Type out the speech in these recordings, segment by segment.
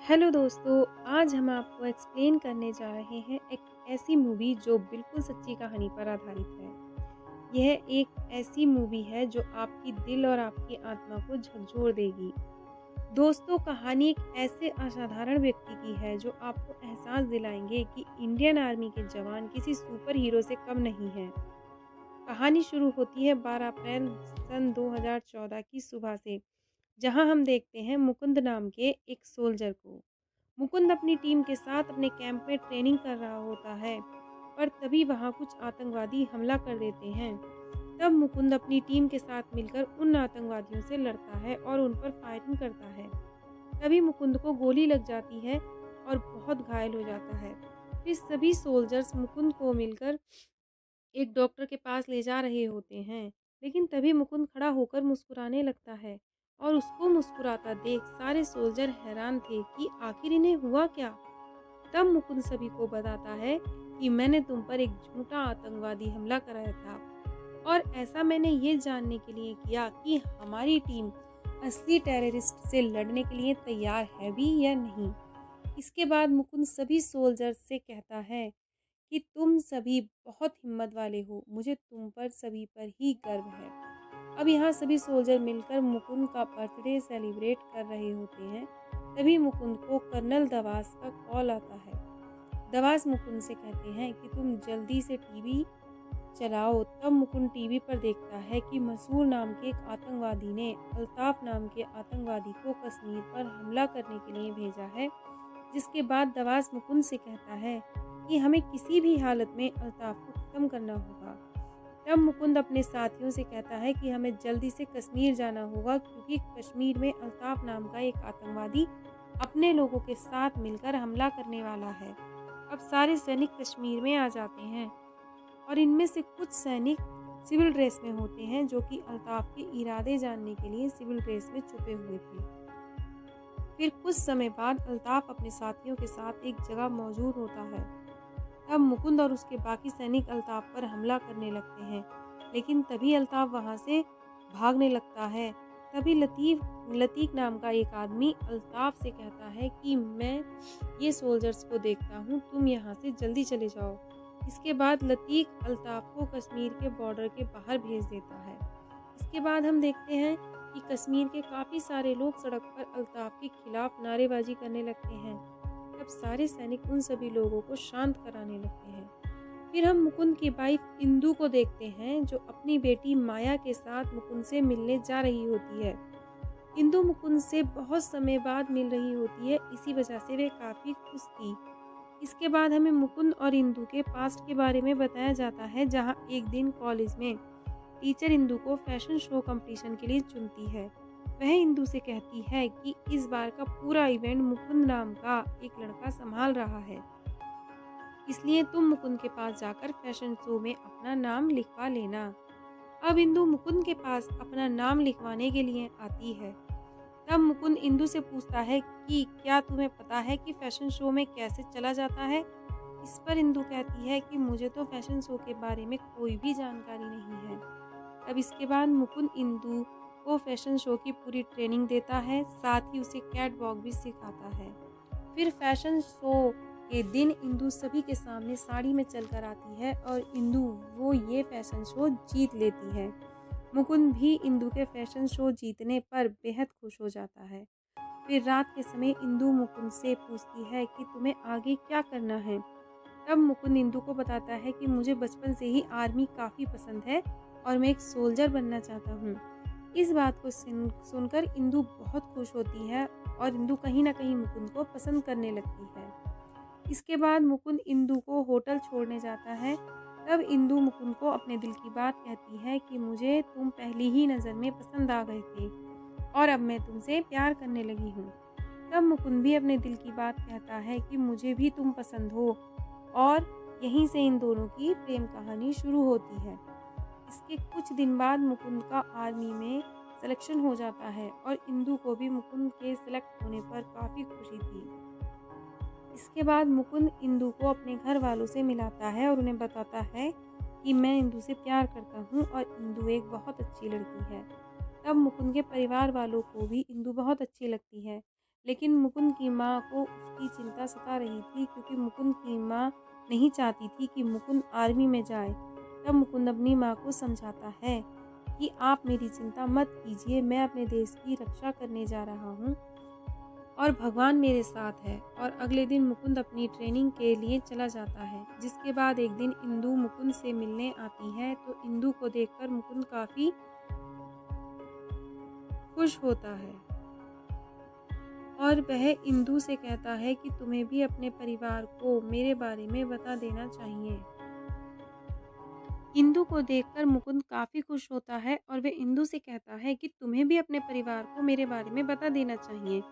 Hello दोस्तों, आज हम आपको एक्सप्लेन करने जा रहे हैं एक ऐसी मूवी जो बिल्कुल सच्ची कहानी पर आधारित है। यह एक ऐसी मूवी है जो आपकी दिल और आपकी आत्मा को झकझोर देगी। दोस्तों, कहानी एक ऐसे असाधारण व्यक्ति की है जो आपको एहसास दिलाएंगे कि इंडियन आर्मी के जवान किसी सुपर हीरो से कम नहीं हैं। कहानी शुरू होती है 12 अप्रैल सन 2014 की सुबह से, जहां हम देखते हैं मुकुंद नाम के एक सोल्जर को। मुकुंद अपनी टीम के साथ अपने कैंप में ट्रेनिंग कर रहा होता है, पर तभी वहां कुछ आतंकवादी हमला कर देते हैं। तब मुकुंद अपनी टीम के साथ मिलकर उन आतंकवादियों से लड़ता है और उन पर फायरिंग करता है। तभी मुकुंद को गोली लग जाती है और बहुत घायल हो जाता है। फिर सभी सोल्जर्स मुकुंद को मिलकर एक डॉक्टर के पास ले जा रहे होते हैं, लेकिन तभी मुकुंद खड़ा होकर मुस्कुराने लगता है और उसको मुस्कुराता देख सारे सोल्जर हैरान थे कि आखिर इन्हें हुआ क्या। तब मुकुंद सभी को बताता है कि मैंने तुम पर एक झूठा आतंकवादी हमला कराया था और ऐसा मैंने ये जानने के लिए किया कि हमारी टीम असली टेररिस्ट से लड़ने के लिए तैयार है भी या नहीं। इसके बाद मुकुंद सभी सोल्जर्स से कहता है कि तुम सभी बहुत हिम्मत वाले हो, मुझे तुम पर सभी पर ही गर्व है। अब यहाँ सभी सोल्जर मिलकर मुकुंद का बर्थडे सेलिब्रेट कर रहे होते हैं। तभी मुकुंद को कर्नल दवास का कॉल आता है। दवास मुकुंद से कहते हैं कि तुम जल्दी से टीवी चलाओ। तब मुकुंद टीवी पर देखता है कि मसूर नाम के एक आतंकवादी ने अल्ताफ नाम के आतंकवादी को कश्मीर पर हमला करने के लिए भेजा है। जिसके बाद दवास मुकुंद से कहता है कि हमें किसी भी हालत में अल्ताफ को खत्म करना होगा। तब मुकुंद अपने साथियों से कहता है कि हमें जल्दी से कश्मीर जाना होगा, क्योंकि कश्मीर में अल्ताफ नाम का एक आतंकवादी अपने लोगों के साथ मिलकर हमला करने वाला है। अब सारे सैनिक कश्मीर में आ जाते हैं और इनमें से कुछ सैनिक सिविल ड्रेस में होते हैं, जो कि अल्ताफ के इरादे जानने के लिए सिविल ड्रेस में छुपे हुए थे। फिर कुछ समय बाद अल्ताफ अपने साथियों के साथ एक जगह मौजूद होता है। तब मुकुंद और उसके बाकी सैनिक अल्ताफ पर हमला करने लगते हैं, लेकिन तभी अल्ताफ वहां से भागने लगता है। तभी लतीफ नाम का एक आदमी अल्ताफ से कहता है कि मैं ये सोल्जर्स को देखता हूँ, तुम यहाँ से जल्दी चले जाओ। इसके बाद लतीफ़ अल्ताफ को कश्मीर के बॉर्डर के बाहर भेज देता है। इसके बाद हम देखते हैं कि कश्मीर के काफ़ी सारे लोग सड़क पर अल्ताफ के खिलाफ नारेबाजी करने लगते हैं। तब सारे सैनिक उन सभी लोगों को शांत कराने लगते हैं। फिर हम मुकुंद की वाइफ इंदु को देखते हैं, जो अपनी बेटी माया के साथ मुकुंद से मिलने जा रही होती है। इंदु मुकुंद से बहुत समय बाद मिल रही होती है, इसी वजह से वे काफ़ी खुश थी। इसके बाद हमें मुकुंद और इंदु के पास्ट के बारे में बताया जाता है, जहाँ एक दिन कॉलेज में टीचर इंदु को फैशन शो कंपटीशन के लिए चुनती है। वह इंदु से कहती है कि इस बार का पूरा इवेंट मुकुंद नाम का एक लड़का संभाल रहा है, इसलिए तुम मुकुंद के पास जाकर फैशन शो में अपना नाम लिखवा लेना। अब इंदु मुकुंद के पास अपना नाम लिखवाने के लिए आती है। तब मुकुंद इंदु से पूछता है कि क्या तुम्हें पता है कि फैशन शो में कैसे चला जाता है। इस पर इंदु कहती है कि मुझे तो फैशन शो के बारे में कोई भी जानकारी नहीं है। अब इसके बाद मुकुंद इंदु को फैशन शो की पूरी ट्रेनिंग देता है, साथ ही उसे कैट वॉक भी सिखाता है। फिर फैशन शो के दिन इंदु सभी के सामने साड़ी में चलकर आती है और इंदु वो ये फैशन शो जीत लेती है। मुकुंद भी इंदु के फैशन शो जीतने पर बेहद खुश हो जाता है। फिर रात के समय इंदु मुकुंद से पूछती है कि तुम्हें आगे क्या करना है। तब मुकुंद इंदु को बताता है कि मुझे बचपन से ही आर्मी काफ़ी पसंद है और मैं एक सोल्जर बनना चाहता हूँ। इस बात को सुनकर इंदु बहुत खुश होती है और इंदु कहीं ना कहीं मुकुंद को पसंद करने लगती है। इसके बाद मुकुंद इंदु को होटल छोड़ने जाता है। तब इंदु मुकुंद को अपने दिल की बात कहती है कि मुझे तुम पहली ही नज़र में पसंद आ गए थे और अब मैं तुमसे प्यार करने लगी हूँ। तब मुकुंद भी अपने दिल की बात कहता है कि मुझे भी तुम पसंद हो, और यहीं से इन दोनों की प्रेम कहानी शुरू होती है। इसके कुछ दिन बाद मुकुंद का आर्मी में सिलेक्शन हो जाता है और इंदु को भी मुकुंद के सिलेक्ट होने पर काफ़ी खुशी थी। इसके बाद मुकुंद इंदु को अपने घर वालों से मिलाता है और उन्हें बताता है कि मैं इंदु से प्यार करता हूँ और इंदु एक बहुत अच्छी लड़की है। तब मुकुंद के परिवार वालों को भी इंदु बहुत अच्छी लगती है, लेकिन मुकुंद की माँ को उसकी चिंता सता रही थी, क्योंकि मुकुंद की माँ नहीं चाहती थी कि मुकुंद आर्मी में जाए। तब मुकुंद अपनी माँ को समझाता है कि आप मेरी चिंता मत कीजिए, मैं अपने देश की रक्षा करने जा रहा हूँ और भगवान मेरे साथ है। और अगले दिन मुकुंद अपनी ट्रेनिंग के लिए चला जाता है। जिसके बाद एक दिन इंदु मुकुंद से मिलने आती है, तो इंदु को देखकर मुकुंद काफ़ी खुश होता है और वह इंदु से कहता है कि तुम्हें भी अपने परिवार को मेरे बारे में बता देना चाहिए। इंदु को देखकर मुकुंद काफ़ी खुश होता है और वह इंदु से कहता है कि तुम्हें भी अपने परिवार को मेरे बारे में बता देना चाहिए।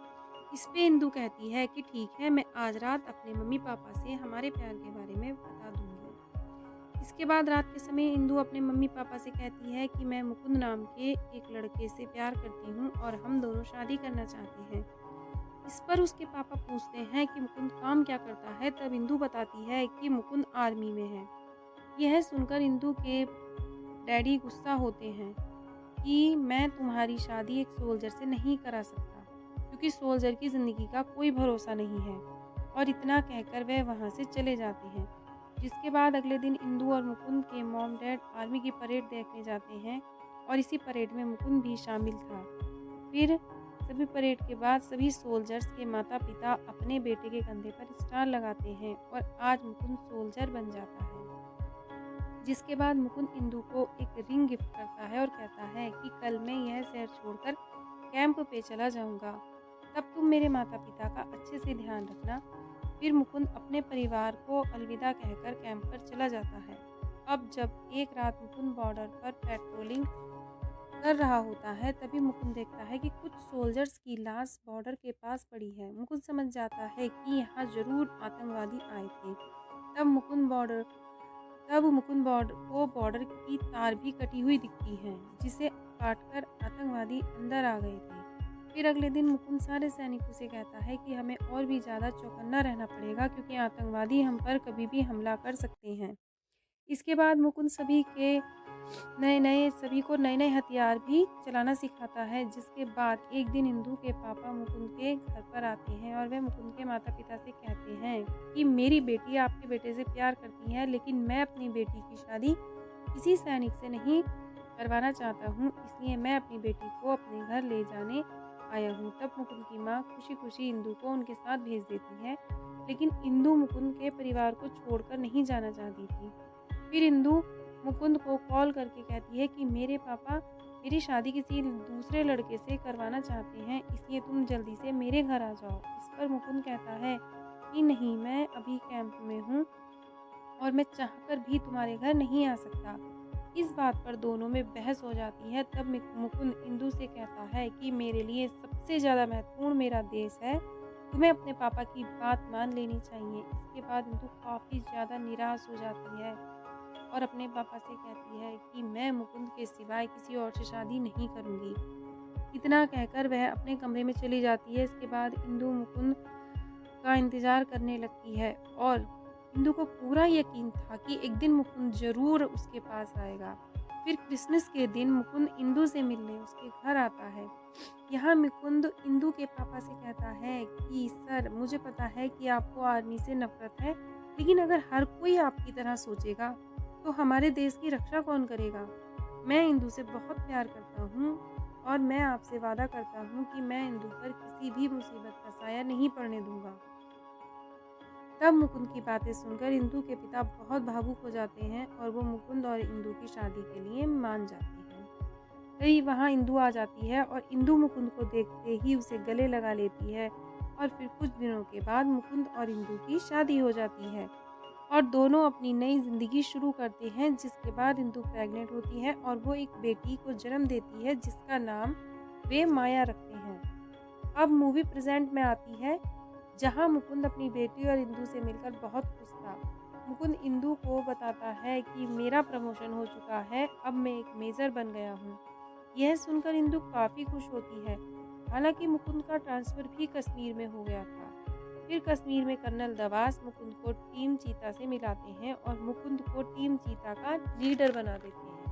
इस पे इंदु कहती है कि ठीक है, मैं आज रात अपने मम्मी पापा से हमारे प्यार के बारे में बता दूंगी। इसके बाद रात के समय इंदु अपने मम्मी पापा से कहती है कि मैं मुकुंद नाम के एक लड़के से प्यार करती हूँ और हम दोनों शादी करना चाहते हैं। इस पर उसके पापा पूछते हैं कि मुकुंद काम क्या करता है। तब इंदु बताती है कि मुकुंद आर्मी में है। यह सुनकर इंदु के डैडी गुस्सा होते हैं कि मैं तुम्हारी शादी एक सोल्जर से नहीं करा सकता, क्योंकि सोल्जर की ज़िंदगी का कोई भरोसा नहीं है। और इतना कहकर वह वहाँ से चले जाते हैं। जिसके बाद अगले दिन इंदु और मुकुंद के मॉम डैड आर्मी की परेड देखने जाते हैं और इसी परेड में मुकुंद भी शामिल था। फिर सभी परेड के बाद सभी सोल्जर्स के माता पिता अपने बेटे के कंधे पर स्टार लगाते हैं और आज मुकुंद सोल्जर बन जाता है। जिसके बाद मुकुंद इंदु को एक रिंग गिफ्ट करता है और कहता है कि कल मैं यह शहर छोड़कर कैंप पे चला जाऊंगा, तब तुम मेरे माता पिता का अच्छे से ध्यान रखना। फिर मुकुंद अपने परिवार को अलविदा कहकर कैंप पर चला जाता है। अब जब एक रात मुकुंद बॉर्डर पर पेट्रोलिंग कर रहा होता है, तभी मुकुंद देखता है कि कुछ सोल्जर्स की लाश बॉर्डर के पास पड़ी है। मुकुंद समझ जाता है कि यहाँ जरूर आतंकवादी आए थे। तब मुकुंद बॉर्डर को बॉर्डर की तार भी कटी हुई दिखती है, जिसे काटकर आतंकवादी अंदर आ गए थे। फिर अगले दिन मुकुंद सारे सैनिकों से कहता है कि हमें और भी ज़्यादा चौकन्ना रहना पड़ेगा, क्योंकि आतंकवादी हम पर कभी भी हमला कर सकते हैं। इसके बाद मुकुंद सभी को नए नए हथियार भी चलाना सिखाता है। जिसके बाद एक दिन इंदु के पापा मुकुंद के घर पर आते हैं और वे मुकुंद के माता पिता से कहते हैं कि मेरी बेटी आपके बेटे से प्यार करती है, लेकिन मैं अपनी बेटी की शादी किसी सैनिक से नहीं करवाना चाहता हूँ, इसलिए मैं अपनी बेटी को अपने घर ले जाने आया हूँ। तब मुकुंद की माँ खुशी खुशी इंदु को उनके साथ भेज देती है, लेकिन इंदु मुकुंद के परिवार को छोड़कर नहीं जाना चाहती थी। फिर इंदु मुकुंद को कॉल करके कहती है कि मेरे पापा मेरी शादी किसी दूसरे लड़के से करवाना चाहते हैं, इसलिए तुम जल्दी से मेरे घर आ जाओ। इस पर मुकुंद कहता है कि नहीं, मैं अभी कैंप में हूँ और मैं चाहकर भी तुम्हारे घर नहीं आ सकता। इस बात पर दोनों में बहस हो जाती है। तब मुकुंद इंदु से कहता है कि मेरे लिए सबसे ज़्यादा महत्वपूर्ण मेरा देश है, तुम्हें अपने पापा की बात मान लेनी चाहिए। इसके बाद इंदु काफ़ी ज़्यादा निराश हो जाती है और अपने पापा से कहती है कि मैं मुकुंद के सिवाय किसी और से शादी नहीं करूँगी। इतना कहकर वह अपने कमरे में चली जाती है। इसके बाद इंदु मुकुंद का इंतज़ार करने लगती है और इंदु को पूरा यकीन था कि एक दिन मुकुंद ज़रूर उसके पास आएगा। फिर क्रिसमस के दिन मुकुंद इंदु से मिलने उसके घर आता है। यहाँ मुकुंद इंदु के पापा से कहता है कि सर, मुझे पता है कि आपको आर्मी से नफरत है, लेकिन अगर हर कोई आपकी तरह सोचेगा तो हमारे देश की रक्षा कौन करेगा। मैं इंदु से बहुत प्यार करता हूँ और मैं आपसे वादा करता हूँ कि मैं इंदु पर किसी भी मुसीबत का साया नहीं पड़ने दूंगा। तब मुकुंद की बातें सुनकर इंदु के पिता बहुत भावुक हो जाते हैं और वो मुकुंद और इंदु की शादी के लिए मान जाते हैं। तभी वहाँ इंदु आ जाती है और इंदु मुकुंद को देखते ही उसे गले लगा लेती है और फिर कुछ दिनों के बाद मुकुंद और इंदु की शादी हो जाती है और दोनों अपनी नई ज़िंदगी शुरू करते हैं। जिसके बाद इंदु प्रेग्नेंट होती है और वो एक बेटी को जन्म देती है, जिसका नाम वे माया रखते हैं। अब मूवी प्रेजेंट में आती है, जहां मुकुंद अपनी बेटी और इंदु से मिलकर बहुत खुश था। मुकुंद इंदु को बताता है कि मेरा प्रमोशन हो चुका है, अब मैं एक मेजर बन गया हूँ। यह सुनकर इंदु काफ़ी खुश होती है। हालांकि मुकुंद का ट्रांसफ़र भी कश्मीर में हो गया था। फिर कश्मीर में कर्नल दवास मुकुंद को टीम चीता से मिलाते हैं और मुकुंद को टीम चीता का लीडर बना देते हैं।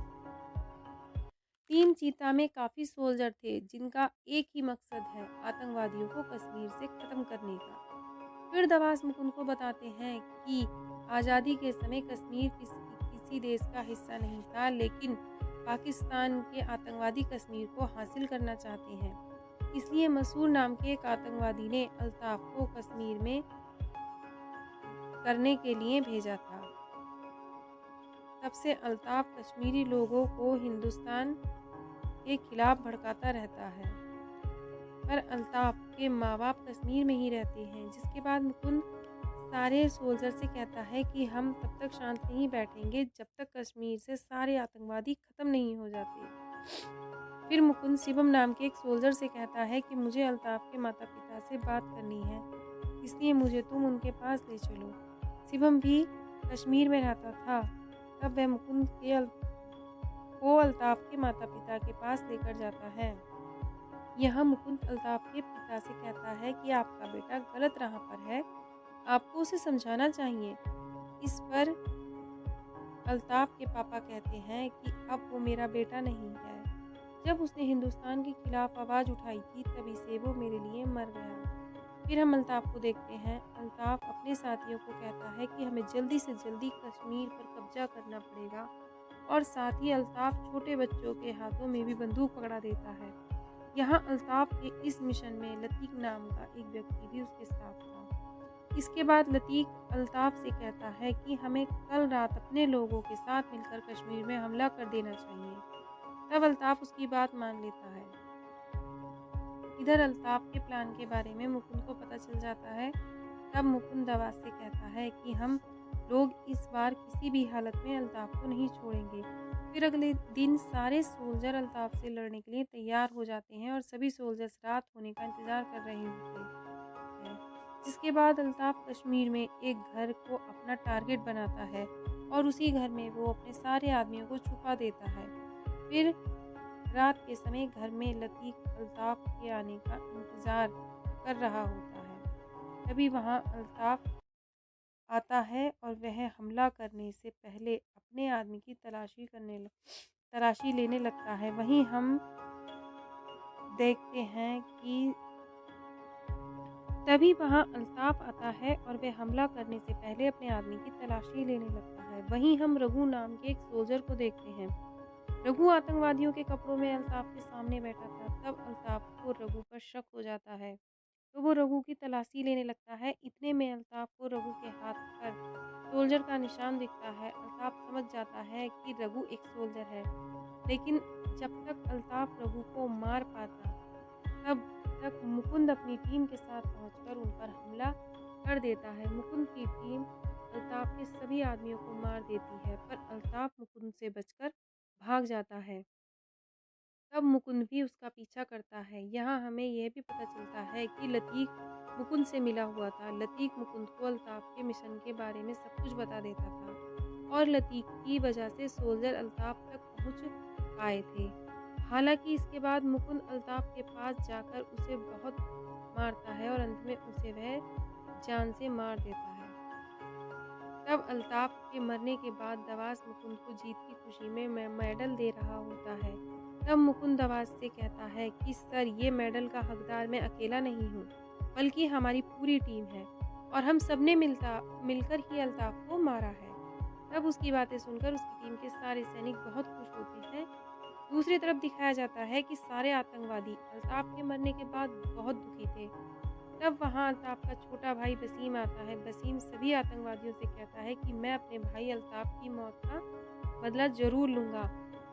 टीम चीता में काफ़ी सोल्जर थे जिनका एक ही मकसद है आतंकवादियों को कश्मीर से ख़त्म करने का। फिर दवास मुकुंद को बताते हैं कि आज़ादी के समय कश्मीर किसी देश का हिस्सा नहीं था, लेकिन पाकिस्तान के आतंकवादी कश्मीर को हासिल करना चाहते हैं। इसलिए मसूर नाम के एक आतंकवादी ने अल्ताफ को कश्मीर में करने के लिए भेजा था। तब से अल्ताफ कश्मीरी लोगों को हिंदुस्तान के खिलाफ भड़काता रहता है। पर अल्ताफ के माँ बाप कश्मीर में ही रहते हैं, जिसके बाद मुकुंद सारे सोल्जर से कहता है कि हम तब तक शांत नहीं बैठेंगे जब तक कश्मीर से सारे आतंकवादी खत्म नहीं हो जाते। फिर मुकुंद शिवम नाम के एक सोल्जर से कहता है कि मुझे अल्ताफ के माता पिता से बात करनी है, इसलिए मुझे तुम उनके पास ले चलो। शिवम भी कश्मीर में रहता था। तब वह मुकुंद को अल्ताफ के माता पिता के पास लेकर जाता है। यहाँ मुकुंद अल्ताफ के पिता से कहता है कि आपका बेटा गलत राह पर है, आपको उसे समझाना चाहिए। इस पर अल्ताफ के पापा कहते हैं कि अब वो मेरा बेटा नहीं है। जब उसने हिंदुस्तान के खिलाफ आवाज़ उठाई थी तभी से वो मेरे लिए मर गया। फिर हम अल्ताफ को देखते हैं। अल्ताफ अपने साथियों को कहता है कि हमें जल्दी से जल्दी कश्मीर पर कब्जा करना पड़ेगा, और साथ ही अल्ताफ छोटे बच्चों के हाथों में भी बंदूक पकड़ा देता है। यहाँ अल्ताफ के इस मिशन में लतीफ़ नाम का एक व्यक्ति भी उसके साथ था। इसके बाद लतीफ़ अल्ताफ से कहता है कि हमें कल रात अपने लोगों के साथ मिलकर कश्मीर में हमला कर देना चाहिए। तब अल्ताफ उसकी बात मान लेता है। इधर अल्ताफ के प्लान के बारे में मुकुंद को पता चल जाता है। तब मुकुंद दवास से कहता है कि हम लोग इस बार किसी भी हालत में अल्ताफ को नहीं छोड़ेंगे। फिर अगले दिन सारे सोल्जर अल्ताफ से लड़ने के लिए तैयार हो जाते हैं और सभी सोल्जर्स रात होने का इंतजार कर रहे होते हैं। जिसके बाद अल्ताफ कश्मीर में एक घर को अपना टारगेट बनाता है और उसी घर में वो अपने सारे आदमियों को छुपा देता है। फिर रात के समय घर में लतीफ़ अल्ताफ के आने का इंतज़ार कर रहा होता है। तभी वहाँ अल्ताफ आता है और वह हमला करने से पहले अपने आदमी की तलाशी लेने लगता है। वहीं हम देखते हैं कि तभी वहाँ अल्ताफ आता है और वह हमला करने से पहले अपने आदमी की तलाशी लेने लगता है। वहीं हम रघु नाम के एक सोल्जर को देखते हैं। रघु आतंकवादियों के कपड़ों में अल्ताफ के सामने बैठा था। तब अल्ताफ को रघु पर शक हो जाता है, तो वो रघु की तलाशी लेने लगता है। इतने में अल्ताफ को रघु के हाथ पर सोल्जर का निशान दिखता है। अल्ताफ समझ जाता है कि रघु एक सोल्जर है, लेकिन जब तक अल्ताफ रघु को मार पाता तब तक मुकुंद अपनी टीम के साथ पहुंचकर उन पर हमला कर देता है। मुकुंद की टीम अल्ताफ के सभी आदमियों को मार देती है, पर अल्ताफ मुकुंद से बचकर भाग जाता है। तब मुकुंद भी उसका पीछा करता है। यहाँ हमें यह भी पता चलता है कि लतीफ़ मुकुंद से मिला हुआ था। लतीफ़ मुकुंद को अल्ताफ के मिशन के बारे में सब कुछ बता देता था और लतीफ़ की वजह से सोल्जर अल्ताफ तक पहुँच पाए थे। हालांकि इसके बाद मुकुंद अल्ताफ के पास जाकर उसे बहुत मारता है और अंत में उसे वह जान से मार देता है। तब अल्ताफ के मरने के बाद दवास मुकुंद को जीत की खुशी में मेडल दे रहा होता है। तब मुकुंद दवास से कहता है कि सर, ये मेडल का हकदार मैं अकेला नहीं हूँ, बल्कि हमारी पूरी टीम है और हम सब ने मिलकर ही अल्ताफ को मारा है। तब उसकी बातें सुनकर उसकी टीम के सारे सैनिक बहुत खुश होते हैं। दूसरी तरफ दिखाया जाता है कि सारे आतंकवादी अल्ताफ के मरने के बाद बहुत दुखी थे। तब वहाँ अल्ताफ का छोटा भाई वसीम आता है। वसीम सभी आतंकवादियों से कहता है कि मैं अपने भाई अल्ताफ की मौत का बदला जरूर लूँगा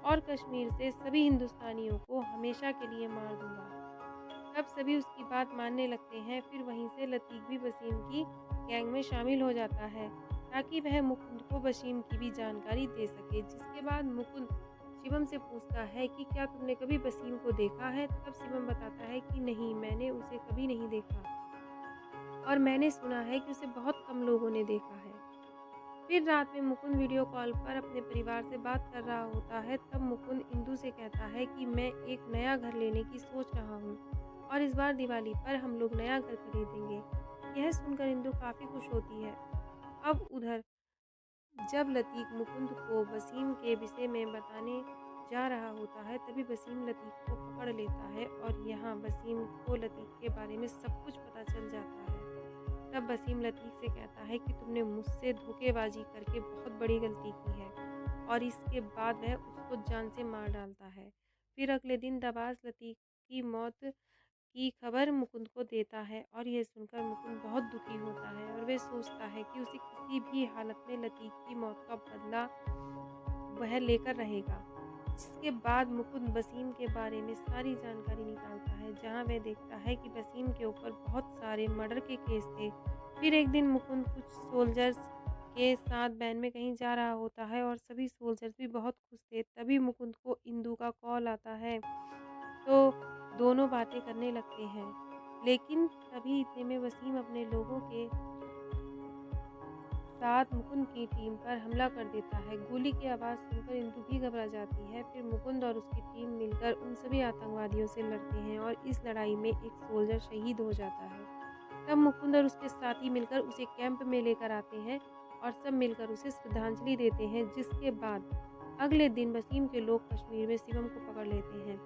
और कश्मीर से सभी हिंदुस्तानियों को हमेशा के लिए मार दूँगा। तब सभी उसकी बात मानने लगते हैं। फिर वहीं से लतीफ़ भी वसीम की गैंग में शामिल हो जाता है ताकि वह मुकुंद को वसीम की भी जानकारी दे सके। जिसके बाद मुकुंद शिवम से पूछता है कि क्या तुमने कभी वसीम को देखा है? तब शिवम बताता है कि नहीं, मैंने उसे कभी नहीं देखा और मैंने सुना है कि उसे बहुत कम लोगों ने देखा है। फिर रात में मुकुंद वीडियो कॉल पर अपने परिवार से बात कर रहा होता है। तब मुकुंद इंदु से कहता है कि मैं एक नया घर लेने की सोच रहा हूँ और इस बार दिवाली पर हम लोग नया घर खरीदेंगे। यह सुनकर इंदु काफ़ी खुश होती है। अब उधर जब लतीफ़ मुकुंद को वसीम के विषय में बताने जा रहा होता है तभी वसीम लतीफ़ को पकड़ लेता है और यहाँ वसीम को लतीफ़ के बारे में सब कुछ पता चल जाता है। तब वसीम लतीफ़ से कहता है कि तुमने मुझसे धोखेबाजी करके बहुत बड़ी गलती की है और इसके बाद वह उसको जान से मार डालता है। फिर अगले दिन दबास लतीफ़ की मौत की खबर मुकुंद को देता है और यह सुनकर मुकुंद बहुत दुखी होता है और वह सोचता है कि उसे किसी भी हालत में लतीफ़ की मौत का बदला वह लेकर रहेगा। जिसके बाद मुकुंद वसीम के बारे में सारी जानकारी निकालता है, जहां वह देखता है कि वसीम के ऊपर बहुत सारे मर्डर के केस थे। फिर एक दिन मुकुंद कुछ सोल्जर्स के साथ वैन में कहीं जा रहा होता है और सभी सोल्जर्स भी बहुत खुश थे। तभी मुकुंद को इंदू का कॉल आता है, तो दोनों बातें करने लगते हैं। लेकिन तभी इतने में वसीम अपने लोगों के साथ मुकुंद की टीम पर हमला कर देता है। गोली की आवाज़ सुनकर इंदु भी घबरा जाती है। फिर मुकुंद और उसकी टीम मिलकर उन सभी आतंकवादियों से लड़ते हैं और इस लड़ाई में एक सोल्जर शहीद हो जाता है। तब मुकुंद और उसके साथी मिलकर उसे कैंप में लेकर आते हैं और सब मिलकर उसे श्रद्धांजलि देते हैं। जिसके बाद अगले दिन वसीम के लोग कश्मीर में शिवम को पकड़ लेते हैं।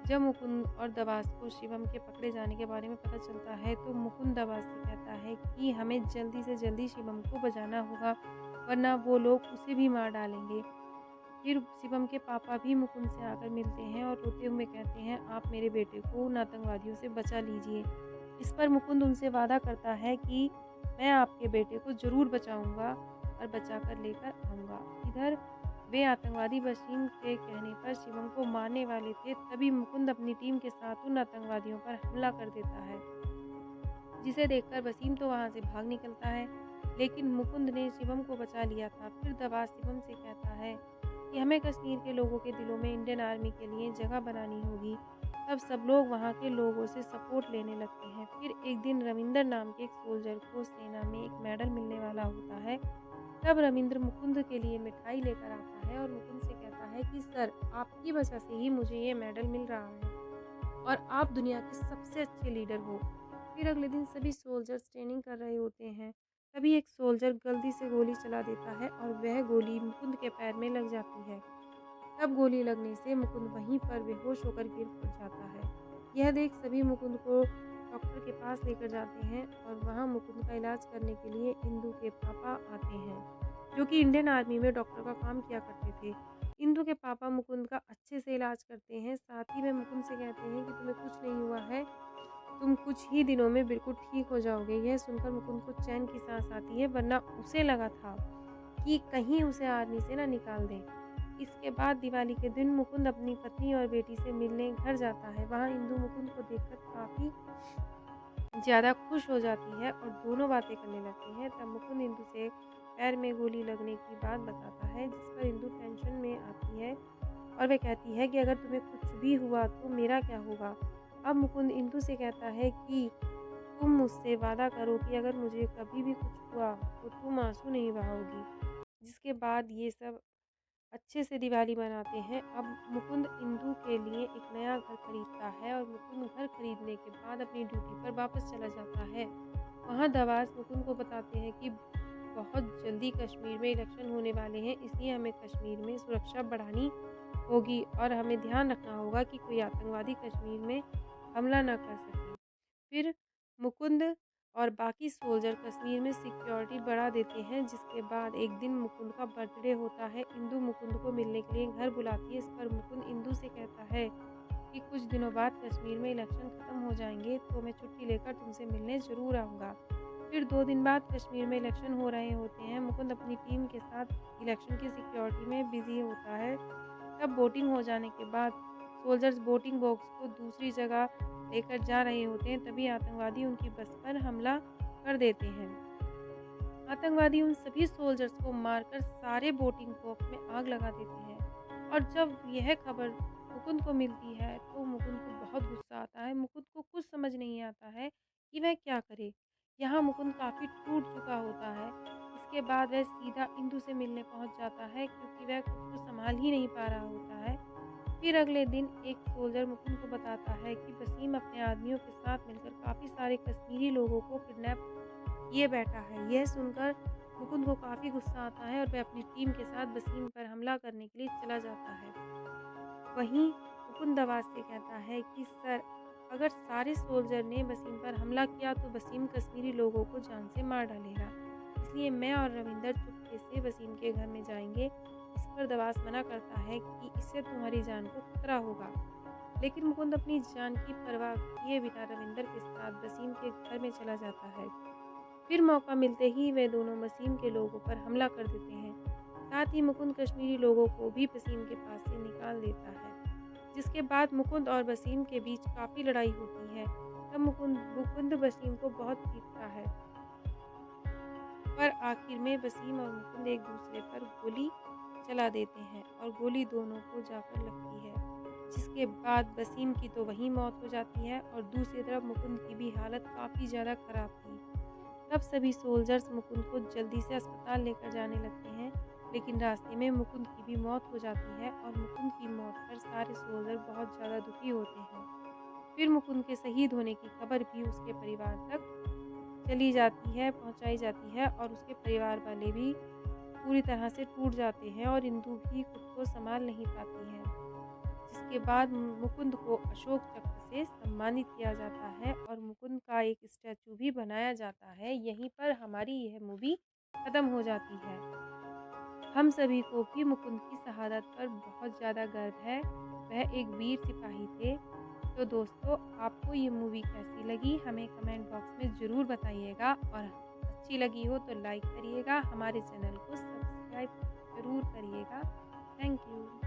जब मुकुंद और दबास को शिवम के पकड़े जाने के बारे में पता चलता है तो मुकुंद दबास से कहता है कि हमें जल्दी से जल्दी शिवम को बचाना होगा, वरना वो लोग उसे भी मार डालेंगे। फिर शिवम के पापा भी मुकुंद से आकर मिलते हैं और रोते हुए कहते हैं, आप मेरे बेटे को उन आतंकवादियों से बचा लीजिए। इस पर मुकुंद उनसे वादा करता है कि मैं आपके बेटे को ज़रूर बचाऊंगा और बचा कर लेकर आऊँगा। इधर वे आतंकवादी वसीम के कहने पर शिवम को मारने वाले थे, तभी मुकुंद अपनी टीम के साथ उन आतंकवादियों पर हमला कर देता है, जिसे देखकर वसीम तो वहां से भाग निकलता है, लेकिन मुकुंद ने शिवम को बचा लिया था। फिर दबास शिवम से कहता है कि हमें कश्मीर के लोगों के दिलों में इंडियन आर्मी के लिए जगह बनानी होगी। तब सब लोग वहाँ के लोगों से सपोर्ट लेने लगते हैं। फिर एक दिन रविंदर नाम के एक सोल्जर को सेना में एक मेडल मिलने वाला होता है। तब रविंद्र मुकुंद के लिए मिठाई लेकर आता है और मुकुंद से कहता है कि सर, आपकी वजह से ही मुझे ये मेडल मिल रहा है और आप दुनिया के सबसे अच्छे लीडर हो। फिर अगले दिन सभी सोल्जर्स ट्रेनिंग कर रहे होते हैं। तभी एक सोल्जर गलती से गोली चला देता है और वह गोली मुकुंद के पैर में लग जाती है। तब गोली लगने से मुकुंद वहीं पर बेहोश होकर गिर पड़ जाता है। यह देख सभी मुकुंद को डॉक्टर के पास लेकर जाते हैं और वहां मुकुंद का इलाज करने के लिए इंदु के पापा आते हैं, जो कि इंडियन आर्मी में डॉक्टर का काम किया करते थे। इंदु के पापा मुकुंद का अच्छे से इलाज करते हैं, साथ ही में मुकुंद से कहते हैं कि तुम्हें कुछ नहीं हुआ है, तुम कुछ ही दिनों में बिल्कुल ठीक हो जाओगे। यह सुनकर मुकुंद को चैन की सांस आती है, वरना उसे लगा था कि कहीं उसे आर्मी से ना निकाल दें। इसके बाद दिवाली के दिन मुकुंद अपनी पत्नी और बेटी से मिलने घर जाता है। वहाँ इंदु मुकुंद को देखकर काफ़ी ज़्यादा खुश हो जाती है और दोनों बातें करने लगती हैं। तब मुकुंद इंदु से पैर में गोली लगने की बात बताता है, जिस पर इंदु टेंशन में आती है और वह कहती है कि अगर तुम्हें कुछ भी हुआ तो मेरा क्या होगा। अब मुकुंद इंदु से कहता है कि तुम मुझसे वादा करो कि अगर मुझे कभी भी कुछ हुआ तो तुम आंसू नहीं बहाओगी। जिसके बाद ये सब अच्छे से दिवाली मनाते हैं। अब मुकुंद इंदु के लिए एक नया घर खरीदता है और मुकुंद घर खरीदने के बाद अपनी ड्यूटी पर वापस चला जाता है। वहाँ दवास मुकुंद को बताते हैं कि बहुत जल्दी कश्मीर में इलेक्शन होने वाले हैं, इसलिए हमें कश्मीर में सुरक्षा बढ़ानी होगी और हमें ध्यान रखना होगा कि कोई आतंकवादी कश्मीर में हमला न कर सके। फिर मुकुंद और बाकी सोल्जर कश्मीर में सिक्योरिटी बढ़ा देते हैं। जिसके बाद एक दिन मुकुंद का बर्थडे होता है। इंदु मुकुंद को मिलने के लिए घर बुलाती है। इस पर मुकुंद इंदु से कहता है कि कुछ दिनों बाद कश्मीर में इलेक्शन ख़त्म हो जाएंगे, तो मैं छुट्टी लेकर तुमसे मिलने ज़रूर आऊँगा। फिर 2 दिन बाद कश्मीर में इलेक्शन हो रहे होते हैं। मुकुंद अपनी टीम के साथ इलेक्शन की सिक्योरिटी में बिजी होता है। तब वोटिंग हो जाने के बाद सोल्जर्स वोटिंग बॉक्स को दूसरी जगह लेकर जा रहे होते हैं, तभी आतंकवादी उनकी बस पर हमला कर देते हैं। आतंकवादी उन सभी सोल्जर्स को मारकर सारे वोटिंग बॉक्स में आग लगा देते हैं और जब यह खबर मुकुंद को मिलती है तो मुकुंद को बहुत गुस्सा आता है। मुकुंद को कुछ समझ नहीं आता है कि वह क्या करे। यहाँ मुकुंद काफ़ी टूट चुका होता है। इसके बाद वह सीधा इंदु से मिलने पहुँच जाता है, क्योंकि वह खुद को संभाल ही नहीं पा रहा होता है। फिर अगले दिन एक सोल्जर मुकुंद को बताता है कि वसीम अपने आदमियों के साथ मिलकर काफ़ी सारे कश्मीरी लोगों को किडनैप किए बैठा है। यह सुनकर मुकुंद को काफ़ी गुस्सा आता है और वह अपनी टीम के साथ वसीम पर हमला करने के लिए चला जाता है। वहीं मुकुंद आवाज़ से कहता है कि सर, अगर सारे सोल्जर ने वसीम पर हमला किया तो वसीम कश्मीरी लोगों को जान से मार डालेगा। इसलिए मैं और रविंदर चुपके से वसीम के घर में जाएंगे। इस पर दवास मना करता है कि इससे तुम्हारी जान को खतरा होगा। लेकिन मुकुंद अपनी जान की परवाह किए बिना रविंदर के साथ वसीम के घर में चला जाता है। फिर मौका मिलते ही वे दोनों वसीम के लोगों पर हमला कर देते हैं। साथ ही मुकुंद कश्मीरी लोगों को भी वसीम के पास से निकाल देता है, जिसके बाद मुकुंद और वसीम के बीच काफ़ी लड़ाई होती है। तब मुकुंद वसीम को बहुत पीटता है, पर आखिर में वसीम और मुकुंद एक दूसरे पर गोली चला देते हैं और गोली दोनों को जाकर लगती है, जिसके बाद वसीम की तो वहीं मौत हो जाती है और दूसरी तरफ मुकुंद की भी हालत काफ़ी ज़्यादा खराब थी। तब सभी सोल्जर्स मुकुंद को जल्दी से अस्पताल लेकर जाने लगते हैं, लेकिन रास्ते में मुकुंद की भी मौत हो जाती है और मुकुंद की मौत पर सारे सोल्जर बहुत ज़्यादा दुखी होते हैं। फिर मुकुंद के शहीद होने की खबर भी उसके परिवार तक पहुंचाई जाती है और उसके परिवार वाले भी पूरी तरह से टूट जाते हैं और इंदु भी खुद को संभाल नहीं पाती है। जिसके बाद मुकुंद को अशोक चक्र से सम्मानित किया जाता है और मुकुंद का एक स्टैचू भी बनाया जाता है। यहीं पर हमारी यह मूवी खत्म हो जाती है। हम सभी को भी मुकुंद की शहादत पर बहुत ज़्यादा गर्व है। वह एक वीर सिपाही थे। तो दोस्तों, आपको ये मूवी कैसी लगी हमें कमेंट बॉक्स में ज़रूर बताइएगा और अच्छी लगी हो तो लाइक करिएगा, हमारे चैनल को सब्सक्राइब ज़रूर करिएगा। Thank you.